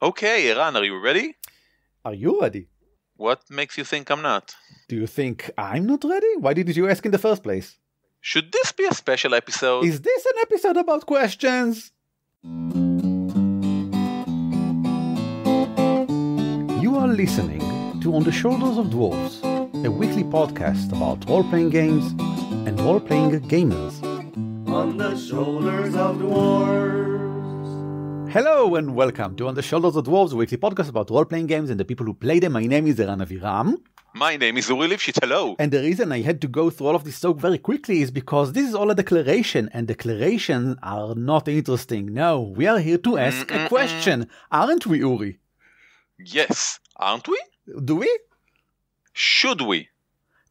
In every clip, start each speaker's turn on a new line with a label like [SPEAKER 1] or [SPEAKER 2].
[SPEAKER 1] Okay, Eran, are you ready?
[SPEAKER 2] Are you ready?
[SPEAKER 1] What makes you think I'm not?
[SPEAKER 2] Do you think I'm not ready? Why didn't you ask in the first place?
[SPEAKER 1] Should this be a special episode?
[SPEAKER 2] Is this an episode about questions? You are listening to On the Shoulders of Dwarves, a weekly podcast about role-playing games and role-playing gamers.
[SPEAKER 3] On the Shoulders of Dwarves.
[SPEAKER 2] Hello and welcome to On the Shoulders of Dwarves, a weekly podcast about role-playing games and the people who play them. My name is Eran Aviram.
[SPEAKER 1] My name is Uri Lifshitz, hello.
[SPEAKER 2] And the reason I had to go through all of this so very quickly is because this is all a declaration, and declarations are not interesting. No, we are here to ask a question, aren't we, Uri?
[SPEAKER 1] Yes, aren't we?
[SPEAKER 2] Do we?
[SPEAKER 1] Should we?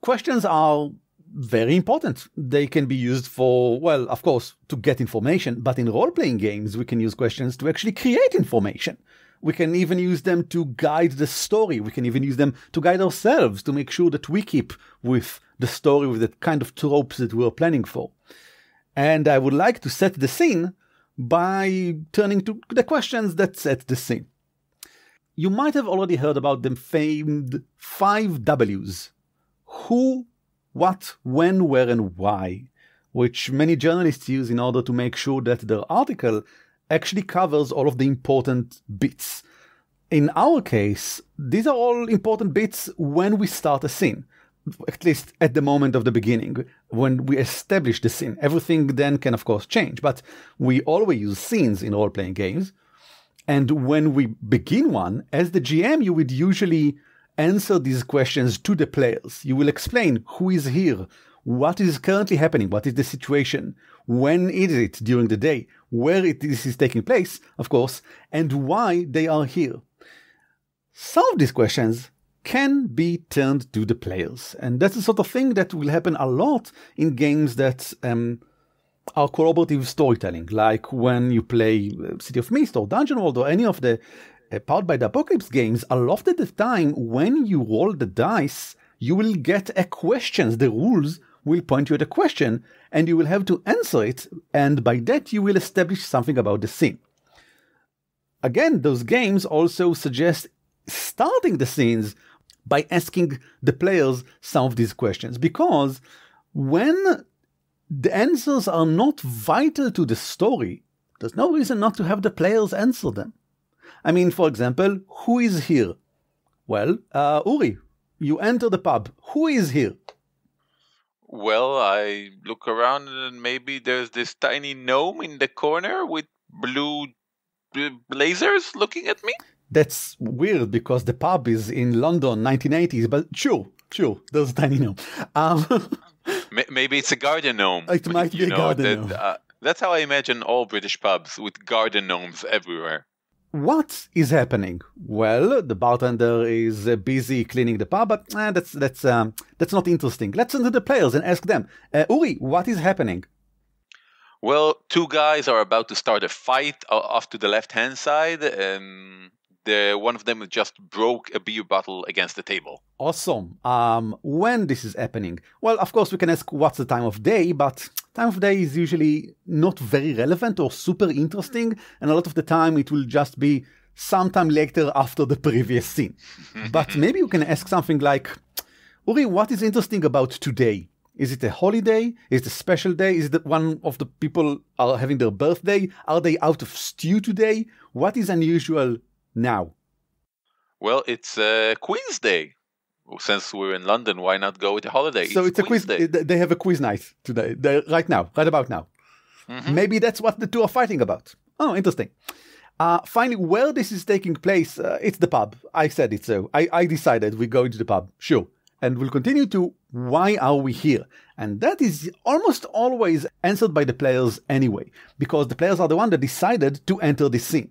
[SPEAKER 2] Questions are very important. They can be used for, well, of course, to get information, but in role-playing games, we can use questions to actually create information. We can even use them to guide the story. We can even use them to guide ourselves, to make sure that we keep with the story, with the kind of tropes that we're planning for. And I would like to set the scene by turning to the questions that set the scene. You might have already heard about the famed 5 W's. Who, what, when, where, and why, which many journalists use in order to make sure that their article actually covers all of the important bits. In our case, these are all important bits when we start a scene, at least at the moment of the beginning, when we establish the scene. Everything then can, of course, change, but we always use scenes in role-playing games. And when we begin one, as the GM, you would usually answer these questions to the players. You will explain who is here, what is currently happening, what is the situation, when is it during the day, where this is taking place, of course, and why they are here. Some of these questions can be turned to the players, and that's the sort of thing that will happen a lot in games that are collaborative storytelling, like when you play City of Mist or Dungeon World or any of the Powered by the Apocalypse games. A lot of the time when you roll the dice, you will get a question. The rules will point you at a question and you will have to answer it, and by that you will establish something about the scene. Again, those games also suggest starting the scenes by asking the players some of these questions, because when the answers are not vital to the story, there's no reason not to have the players answer them. I mean, for example, who is here? Well, Uri, you enter the pub. Who is here?
[SPEAKER 1] Well, I look around and maybe there's this tiny gnome in the corner with blue blazers looking at me.
[SPEAKER 2] That's weird because the pub is in London, 1980s, but sure, there's a tiny gnome.
[SPEAKER 1] Maybe it's a garden gnome.
[SPEAKER 2] It might be a garden gnome.
[SPEAKER 1] That's how I imagine all British pubs, with garden gnomes everywhere.
[SPEAKER 2] What is happening? Well, the bartender is busy cleaning the pub, but that's not interesting. Let's enter the players and ask them. Uri, what is happening?
[SPEAKER 1] Well, 2 guys are about to start a fight off to the left-hand side, and one of them just broke a beer bottle against the table.
[SPEAKER 2] Awesome. When this is happening? Well, of course, we can ask what's the time of day, but time of day is usually not very relevant or super interesting, and a lot of the time it will just be sometime later after the previous scene. But maybe you can ask something like, Uri, what is interesting about today? Is it a holiday? Is it a special day? Is it one of the people are having their birthday? Are they out of stew today? What is unusual now?
[SPEAKER 1] Well, it's a quiz day. Since we're in London, why not go with a holiday?
[SPEAKER 2] So it's a quiz day. They have a quiz night today, right about now. Mm-hmm. Maybe that's what the two are fighting about. Oh, interesting. Finally, where this is taking place, it's the pub. I said it so. I decided we go into the pub. Sure. And we'll continue to why are we here? And that is almost always answered by the players anyway, because the players are the one that decided to enter this scene.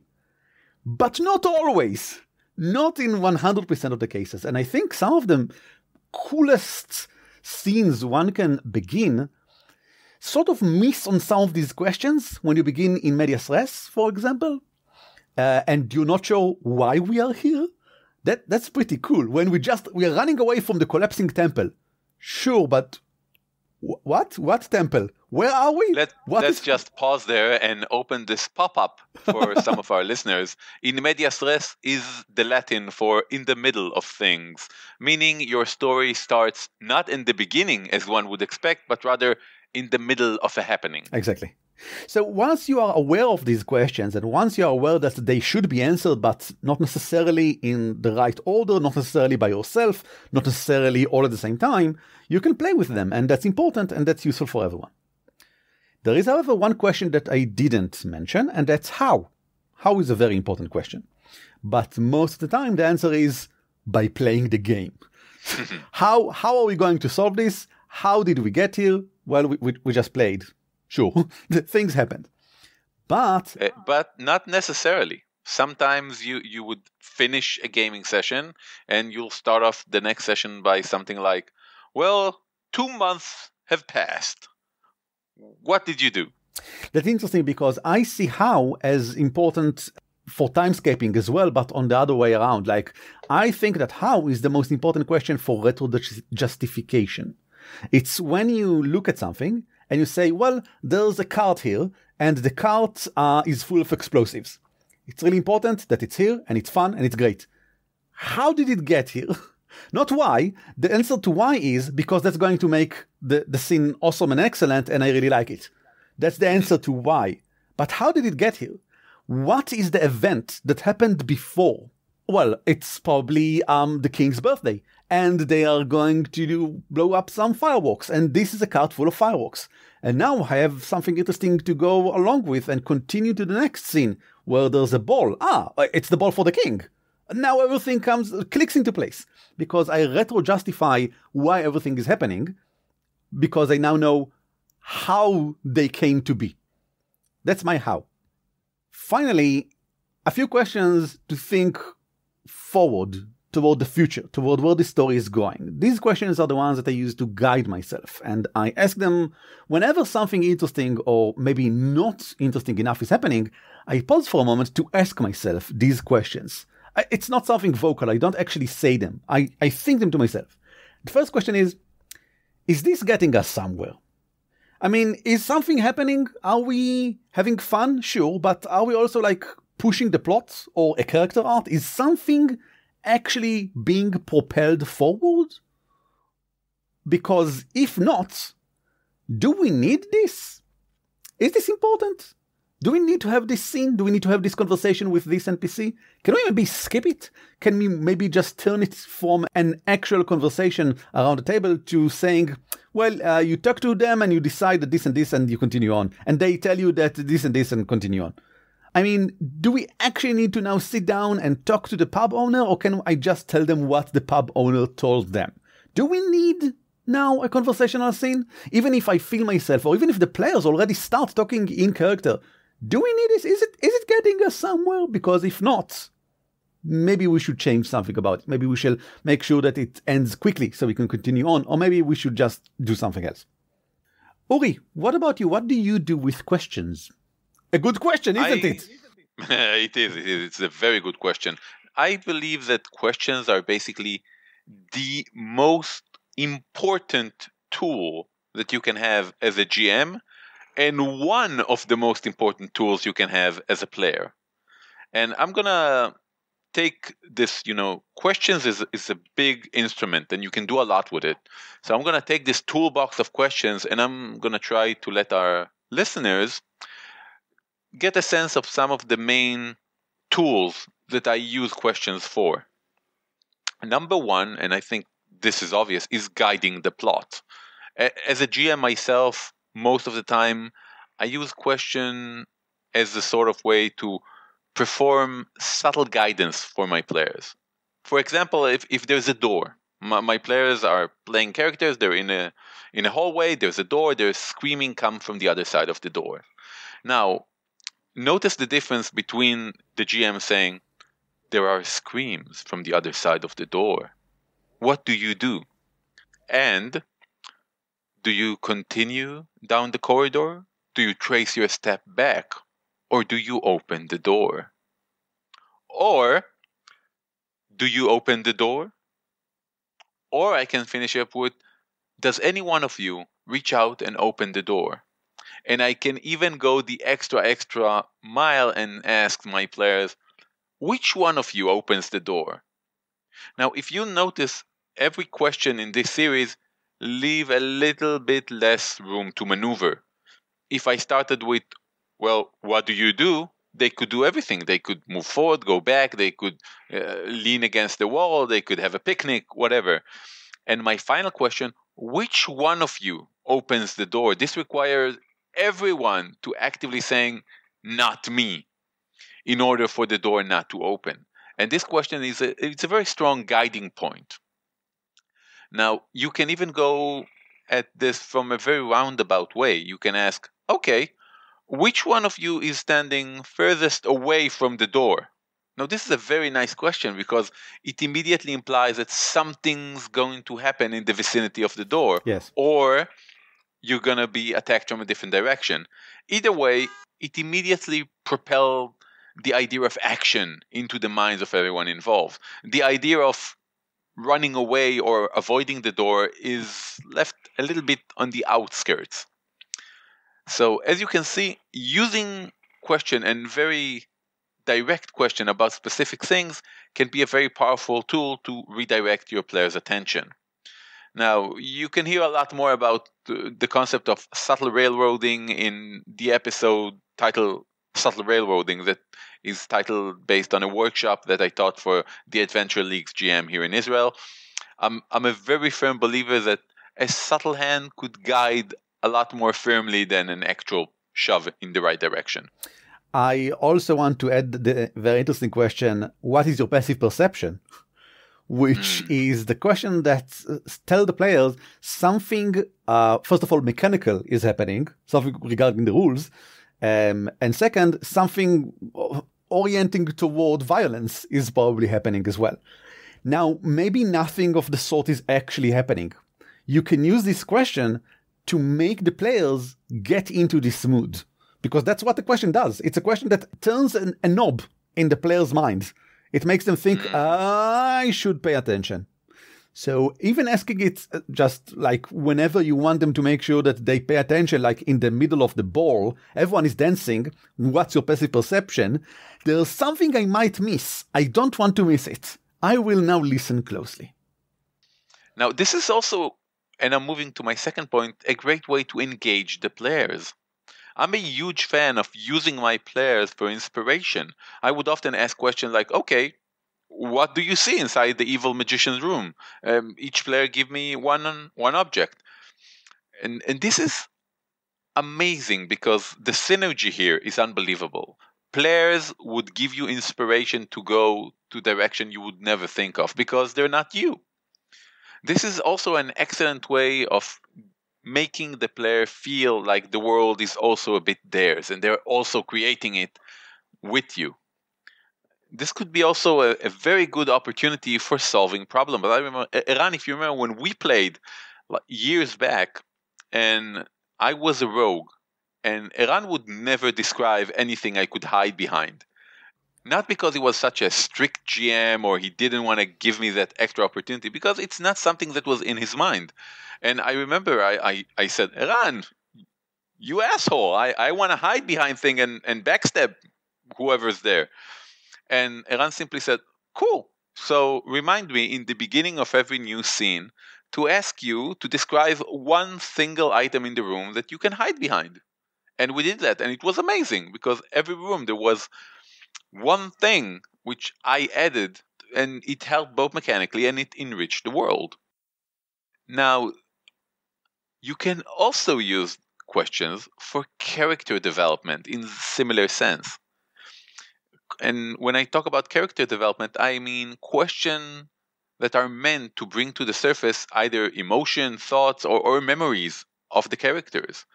[SPEAKER 2] But not always. Not in 100% of the cases. And I think some of the coolest scenes one can begin sort of miss on some of these questions when you begin in medias res, for example, and you're not sure why we are here. That's pretty cool. When we are running away from the collapsing temple. Sure, but what? What temple? Where are we?
[SPEAKER 1] Let's just pause there and open this pop-up for some of our listeners. In medias res is the Latin for in the middle of things, meaning your story starts not in the beginning as one would expect, but rather in the middle of a happening.
[SPEAKER 2] Exactly. So once you are aware of these questions, and once you are aware that they should be answered, but not necessarily in the right order, not necessarily by yourself, not necessarily all at the same time, you can play with them, and that's important, and that's useful for everyone. There is, however, one question that I didn't mention, and that's how. How is a very important question. But most of the time, the answer is by playing the game. How are we going to solve this? How did we get here? Well, we just played. Sure, things happened. But
[SPEAKER 1] not necessarily. Sometimes you would finish a gaming session and you'll start off the next session by something like, well, 2 months have passed. What did you do?
[SPEAKER 2] That's interesting because I see how as important for timescaping as well, but on the other way around. Like, I think that how is the most important question for retro justification. It's when you look at something and you say, well, there's a cart here and the cart is full of explosives. It's really important that it's here and it's fun and it's great. How did it get here? Not why. The answer to why is because that's going to make the scene awesome and excellent and I really like it. That's the answer to why. But how did it get here? What is the event that happened before? Well, it's probably the king's birthday and they are going to blow up some fireworks and this is a cart full of fireworks. And now I have something interesting to go along with and continue to the next scene where there's a ball. It's the ball for the king. Now everything clicks into place because I retro-justify why everything is happening because I now know how they came to be. That's my how. Finally, a few questions to think forward toward the future, toward where the story is going. These questions are the ones that I use to guide myself, and I ask them whenever something interesting or maybe not interesting enough is happening. I pause for a moment to ask myself these questions. It's not something vocal. I don't actually say them. I think them to myself. The first question is this getting us somewhere? I mean, is something happening? Are we having fun? Sure, but are we also like pushing the plot or a character art? Is something actually being propelled forward? Because if not, do we need this? Is this important? Do we need to have this scene? Do we need to have this conversation with this NPC? Can we maybe skip it? Can we maybe just turn it from an actual conversation around the table to saying, well, you talk to them and you decide that this and this and you continue on. And they tell you that this and this and continue on. I mean, do we actually need to now sit down and talk to the pub owner, or can I just tell them what the pub owner told them? Do we need now a conversational scene? Even if I feel myself, or even if the players already start talking in character, do we need this? Is it getting us somewhere? Because if not, maybe we should change something about it. Maybe we shall make sure that it ends quickly so we can continue on, or maybe we should just do something else. Uri, what about you? What do you do with questions? A good question, isn't it?
[SPEAKER 1] It is. It's a very good question. I believe that questions are basically the most important tool that you can have as a GM, and one of the most important tools you can have as a player. And I'm going to take this, questions is a big instrument and you can do a lot with it. So I'm going to take this toolbox of questions and I'm going to try to let our listeners get a sense of some of the main tools that I use questions for. Number one, and I think this is obvious, is guiding the plot. As a GM myself, most of the time, I use question as a sort of way to perform subtle guidance for my players. For example, if there's a door, my players are playing characters, they're in a hallway, there's a door, there's screaming come from the other side of the door. Now, notice the difference between the GM saying, there are screams from the other side of the door. What do you do? And do you continue down the corridor? Do you trace your step back? Or do you open the door? Or do you open the door? Or I can finish up with, does any one of you reach out and open the door? And I can even go the extra mile and ask my players, which one of you opens the door? Now, if you notice, every question in this series leave a little bit less room to maneuver. If I started with, well, what do you do? They could do everything. They could move forward, go back, they could lean against the wall, they could have a picnic, whatever. And my final question, which one of you opens the door? This requires everyone to actively saying, not me, in order for the door not to open. And this question it's a very strong guiding point. Now, you can even go at this from a very roundabout way. You can ask, okay, which one of you is standing furthest away from the door? Now, this is a very nice question because it immediately implies that something's going to happen in the vicinity of the door.
[SPEAKER 2] Yes.
[SPEAKER 1] Or you're going to be attacked from a different direction. Either way, it immediately propels the idea of action into the minds of everyone involved. The idea of running away or avoiding the door is left a little bit on the outskirts. So as you can see, using question and very direct question about specific things can be a very powerful tool to redirect your players' attention. Now, you can hear a lot more about the concept of subtle railroading in the episode titled Subtle Railroading that is titled based on a workshop that I taught for the Adventure League's GM here in Israel. I'm a very firm believer that a subtle hand could guide a lot more firmly than an actual shove in the right direction.
[SPEAKER 2] I also want to add the very interesting question, what is your passive perception? Which is the question that tells the players something, first of all, mechanical is happening, something regarding the rules, and second, something orienting toward violence is probably happening as well. Now, maybe nothing of the sort is actually happening. You can use this question to make the players get into this mood, because that's what the question does. It's a question that turns a knob in the player's minds. It makes them think, I should pay attention. So even asking it just like whenever you want them to make sure that they pay attention, like in the middle of the ball, everyone is dancing. What's your passive perception? There's something I might miss. I don't want to miss it. I will now listen closely.
[SPEAKER 1] Now, this is also, and I'm moving to my second point, a great way to engage the players. I'm a huge fan of using my players for inspiration. I would often ask questions like, okay, what do you see inside the evil magician's room? Each player give me one object. And this is amazing because the synergy here is unbelievable. Players would give you inspiration to go to direction you would never think of because they're not you. This is also an excellent way of making the player feel like the world is also a bit theirs and they're also creating it with you. This could be also a very good opportunity for solving problems. But I remember, Eran, if you remember when we played years back and I was a rogue and Eran would never describe anything I could hide behind. Not because he was such a strict GM or he didn't want to give me that extra opportunity, because it's not something that was in his mind. And I remember I said, Eran, you asshole, I want to hide behind thing and backstab whoever's there. And Eran simply said, cool. So remind me in the beginning of every new scene to ask you to describe one single item in the room that you can hide behind. And we did that. And it was amazing because every room there was one thing which I added, and it helped both mechanically and it enriched the world. Now, you can also use questions for character development in similar sense. And when I talk about character development, I mean questions that are meant to bring to the surface either emotion, thoughts, or memories of the characters.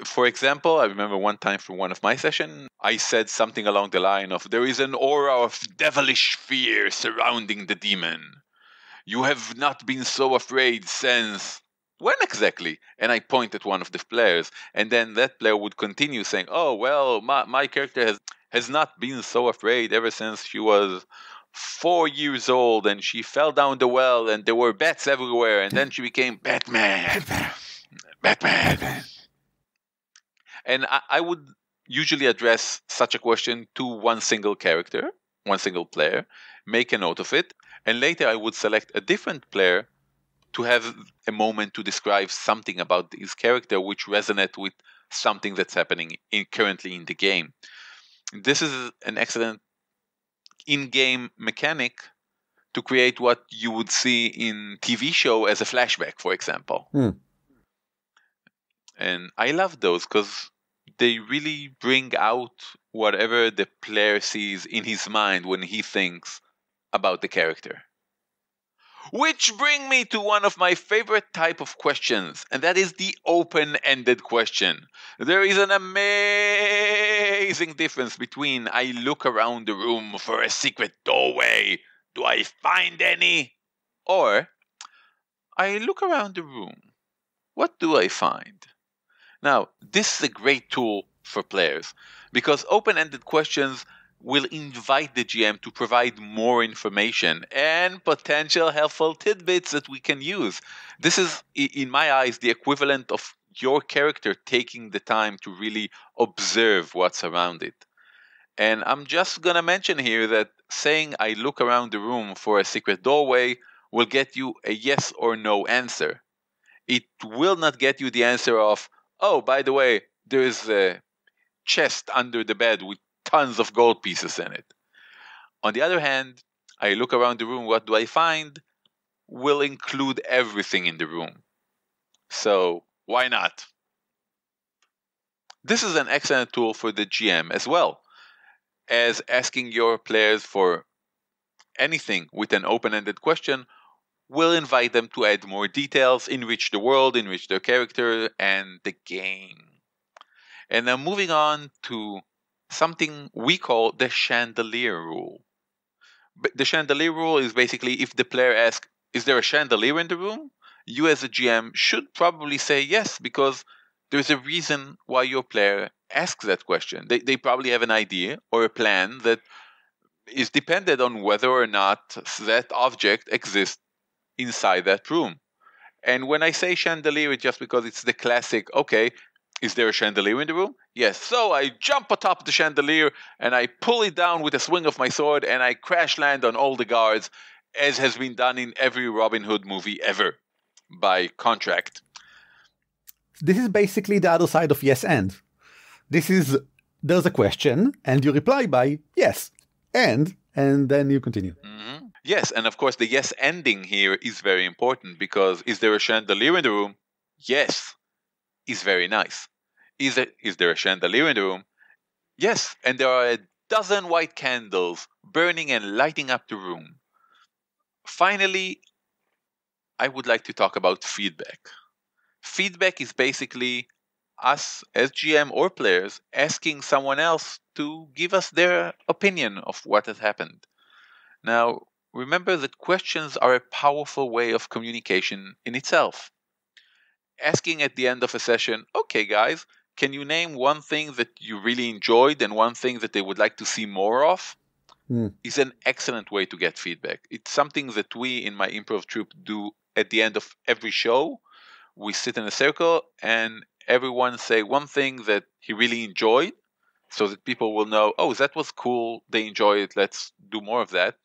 [SPEAKER 1] For example, I remember one time from one of my sessions, I said something along the line of, there is an aura of devilish fear surrounding the demon. You have not been so afraid since... When exactly? And I point at one of the players, and then that player would continue saying, oh, well, my character has not been so afraid ever since she was 4 years old, and she fell down the well, and there were bats everywhere, and then she became Batman. Batman. And I would usually address such a question to one single character, one single player, make a note of it, and later I would select a different player to have a moment to describe something about his character which resonates with something that's happening currently in the game. This is an excellent in-game mechanic to create what you would see in TV show as a flashback, for example. And I love those because they really bring out whatever the player sees in his mind when he thinks about the character. Which bring me to one of my favorite type of questions, and that is the open-ended question. There is an amazing difference between I look around the room for a secret doorway, do I find any? Or I look around the room, what do I find? Now, this is a great tool for players because open-ended questions will invite the GM to provide more information and potential helpful tidbits that we can use. This is, in my eyes, the equivalent of your character taking the time to really observe what's around it. And I'm just going to mention here that saying I look around the room for a secret doorway will get you a yes or no answer. It will not get you the answer of, oh, by the way, there is a chest under the bed with tons of gold pieces in it. On the other hand, I look around the room, what do I find? Will include everything in the room. So why not? This is an excellent tool for the GM as well, as asking your players for anything with an open-ended question will invite them to add more details, enrich the world, enrich their character, and the game. And now moving on to something we call the Chandelier rule. The Chandelier rule is basically if the player asks, is there a chandelier in the room? You as a GM should probably say yes, because there's a reason why your player asks that question. They probably have an idea or a plan that is dependent on whether or not that object exists inside that room. And when I say chandelier, it's just because it's the classic, okay, is there a chandelier in the room? Yes. So I jump atop the chandelier and I pull it down with a swing of my sword and I crash land on all the guards, as has been done in every Robin Hood movie ever, by contract.
[SPEAKER 2] This is basically the other side of yes and. There's a question and you reply by yes and then you continue.
[SPEAKER 1] Mm-hmm. Yes, and of course the yes ending here is very important because is there a chandelier in the room? Yes, is very nice. Is there a chandelier in the room? Yes, and there are a dozen white candles burning and lighting up the room. Finally, I would like to talk about feedback. Feedback is basically us as GM or players asking someone else to give us their opinion of what has happened. Now, remember that questions are a powerful way of communication in itself. Asking at the end of a session, okay guys, can you name one thing that you really enjoyed and one thing that they would like to see more of? Is an excellent way to get feedback. It's something that we in my improv troupe do at the end of every show. We sit in a circle and everyone say one thing that he really enjoyed so that people will know, oh, that was cool, they enjoy it, let's do more of that.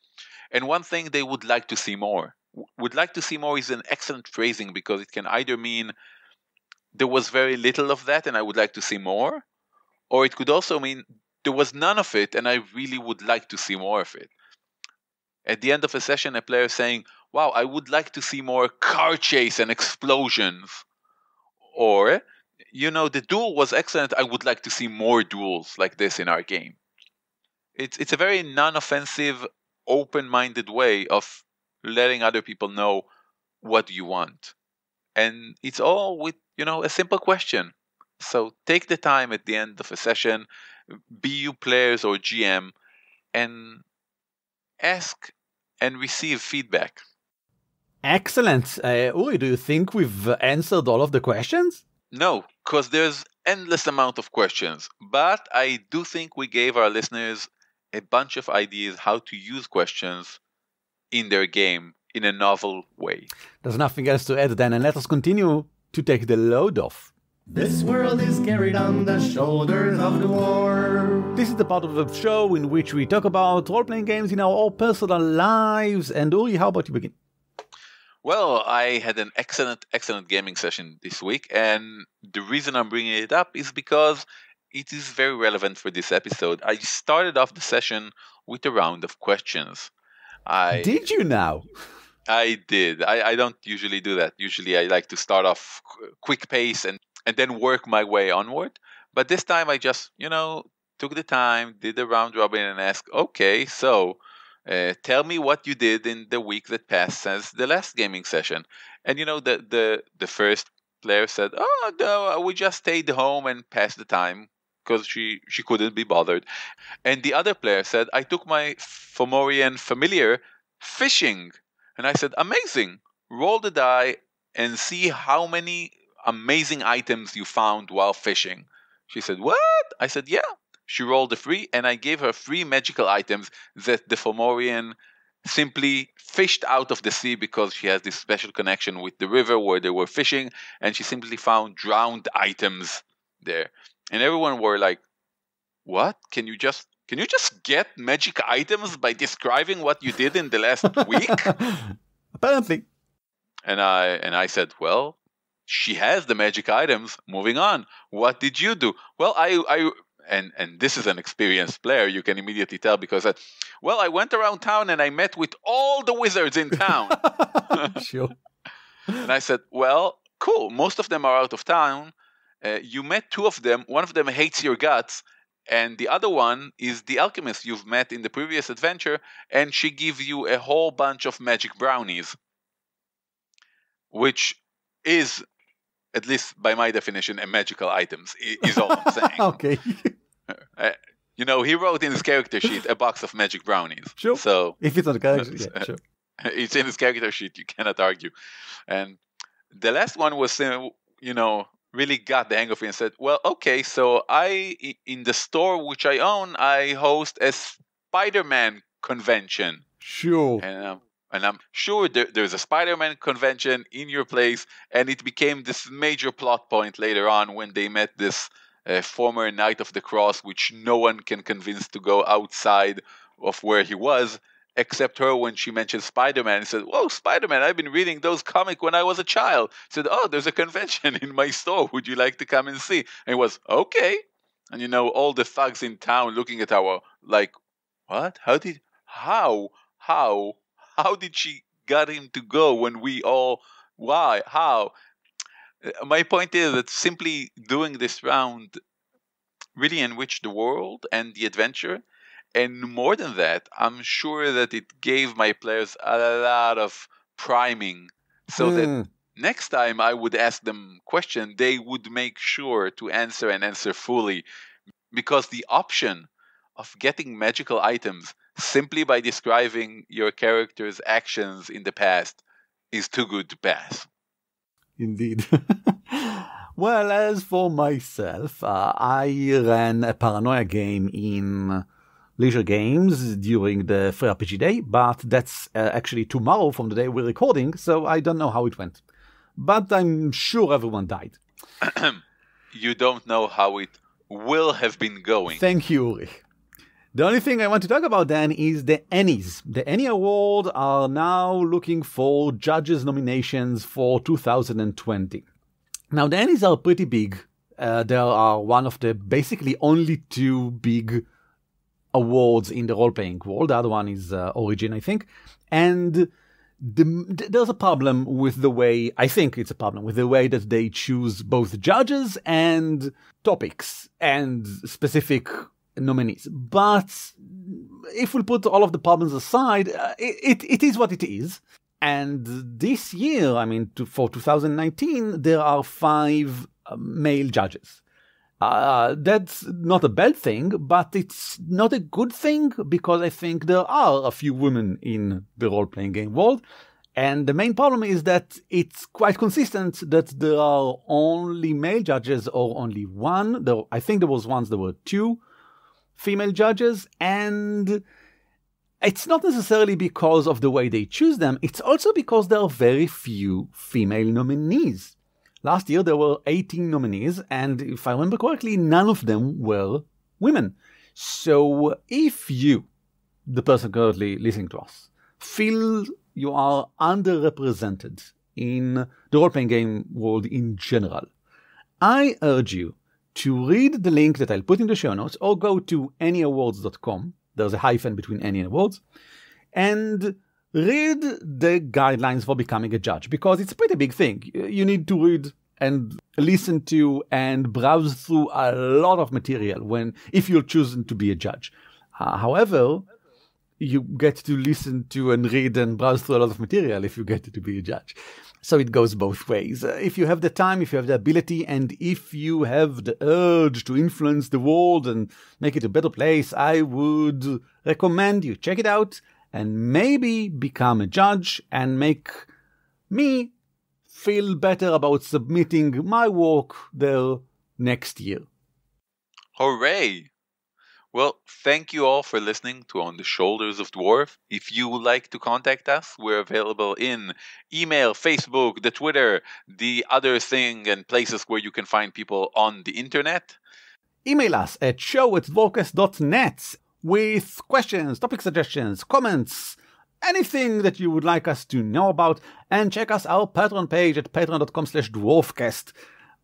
[SPEAKER 1] And one thing they would like to see more. Would like to see more is an excellent phrasing because it can either mean there was very little of that and I would like to see more, or it could also mean there was none of it and I really would like to see more of it. At the end of a session, a player saying, wow, I would like to see more car chase and explosions. Or, the duel was excellent, I would like to see more duels like this in our game. It's a very non-offensive, open-minded way of letting other people know what you want. And it's all with, a simple question. So take the time at the end of a session, be you players or GM, and ask and receive feedback.
[SPEAKER 2] Excellent. Uri, do you think we've answered all of the questions?
[SPEAKER 1] No, because there's endless amount of questions. But I do think we gave our listeners a bunch of ideas how to use questions in their game in a novel way.
[SPEAKER 2] There's nothing else to add then, and let us continue to take the load off.
[SPEAKER 3] This world is carried on the shoulders of dwarves.
[SPEAKER 2] This is the part of the show in which we talk about role-playing games in our own personal lives. And Uri, how about you begin?
[SPEAKER 1] Well, I had an excellent gaming session this week, and the reason I'm bringing it up is because it is very relevant for this episode. I started off the session with a round of questions.
[SPEAKER 2] Did you now?
[SPEAKER 1] I did. I don't usually do that. Usually I like to start off quick pace and then work my way onward. But this time I just, took the time, did the round robin and asked, okay, so tell me what you did in the week that passed since the last gaming session. And, the first player said, oh, no, we just stayed home and passed the time because she couldn't be bothered. And the other player said, I took my Fomorian familiar fishing. And I said, amazing. Roll the die and see how many amazing items you found while fishing. She said, what? I said, yeah. She rolled a 3, and I gave her 3 magical items that the Fomorian simply fished out of the sea because she has this special connection with the river where they were fishing, and she simply found drowned items there. And everyone were like, what? Can you just get magic items by describing what you did in the last week?
[SPEAKER 2] Apparently.
[SPEAKER 1] And I said, well, she has the magic items. Moving on. What did you do? Well, and this is an experienced player, you can immediately tell, because I went around town and I met with all the wizards in town.
[SPEAKER 2] Sure.
[SPEAKER 1] And I said, well, cool. Most of them are out of town. You met 2 of them. One of them hates your guts. And the other one is the alchemist you've met in the previous adventure, and she gives you a whole bunch of magic brownies, which is, at least by my definition, a magical items, is all I'm saying.
[SPEAKER 2] Okay.
[SPEAKER 1] He wrote in his character sheet a box of magic brownies.
[SPEAKER 2] Sure.
[SPEAKER 1] So
[SPEAKER 2] if it's on the character sheet, yeah, sure.
[SPEAKER 1] It's in his character sheet, you cannot argue. And the last one was, really got the hang of it and said, well, okay, so in the store which I own, I host a Spider-Man convention.
[SPEAKER 2] Sure.
[SPEAKER 1] And I'm sure there's a Spider-Man convention in your place, and it became this major plot point later on when they met this former Knight of the Cross, which no one can convince to go outside of where he was, except her when she mentioned Spider-Man. He said, whoa, Spider-Man, I've been reading those comics when I was a child. He said, oh, there's a convention in my store. Would you like to come and see? And it was, okay. And, all the thugs in town looking at her like, what? How did she got him to go when we all, why, how? My point is that simply doing this round really enriched the world and the adventure. And more than that, I'm sure that it gave my players a lot of priming so that next time I would ask them questions, they would make sure to answer and answer fully, because the option of getting magical items simply by describing your character's actions in the past is too good to pass.
[SPEAKER 2] Indeed. Well, as for myself, I ran a paranoia game in Leisure Games during the Free RPG Day, but that's actually tomorrow from the day we're recording, so I don't know how it went. But I'm sure everyone died.
[SPEAKER 1] You don't know how it will have been going.
[SPEAKER 2] Thank you, Uri. The only thing I want to talk about then is the Ennies. The Ennie Award are now looking for judges' nominations for 2020. Now, the Ennies are pretty big. There are one of the basically only 2 big awards in the role-playing world. The other one is Origin, I think. And there's a problem with the way, I think it's a problem with the way that they choose both judges and topics and specific nominees. But if we put all of the problems aside, it is what it is. And this year, for 2019, there are 5 male judges. That's not a bad thing, but it's not a good thing, because I think there are a few women in the role-playing game world. And the main problem is that it's quite consistent that there are only male judges or only one. I think there was once there were 2 female judges, and it's not necessarily because of the way they choose them. It's also because there are very few female nominees. Last year there were 18 nominees, and if I remember correctly, none of them were women. So if you, the person currently listening to us, feel you are underrepresented in the role-playing game world in general, I urge you to read the link that I'll put in the show notes, or go to anyawards.com. There's a hyphen between any and awards, and read the guidelines for becoming a judge, because it's a pretty big thing. You need to read and listen to and browse through a lot of material if you're chosen to be a judge. However, you get to listen to and read and browse through a lot of material if you get to be a judge. So it goes both ways. If you have the time, if you have the ability, and if you have the urge to influence the world and make it a better place, I would recommend you check it out and maybe become a judge and make me feel better about submitting my work there next year.
[SPEAKER 1] Hooray! Well, thank you all for listening to On the Shoulders of Dwarf. If you would like to contact us, we're available in email, Facebook, the Twitter, the other thing, and places where you can find people on the internet.
[SPEAKER 2] Email us at show@dwarfcast.net with questions, topic suggestions, comments, anything that you would like us to know about, and check us our Patreon page at patreon.com/dwarfcast.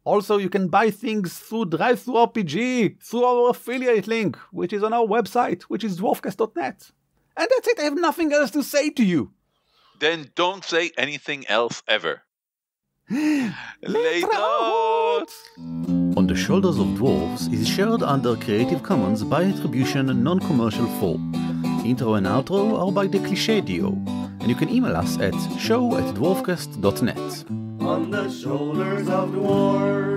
[SPEAKER 2] Also, you can buy things through DriveThruRPG, through our affiliate link, which is on our website, which is dwarfcast.net. And that's it, I have nothing else to say to you.
[SPEAKER 1] Then don't say anything else ever.
[SPEAKER 2] Later!
[SPEAKER 4] On the Shoulders of Dwarves is shared under Creative Commons by attribution non-commercial 4. Intro and outro are by the Cliché Duo, and you can email us at show@dwarfcast.net.
[SPEAKER 3] On the shoulders of dwarves.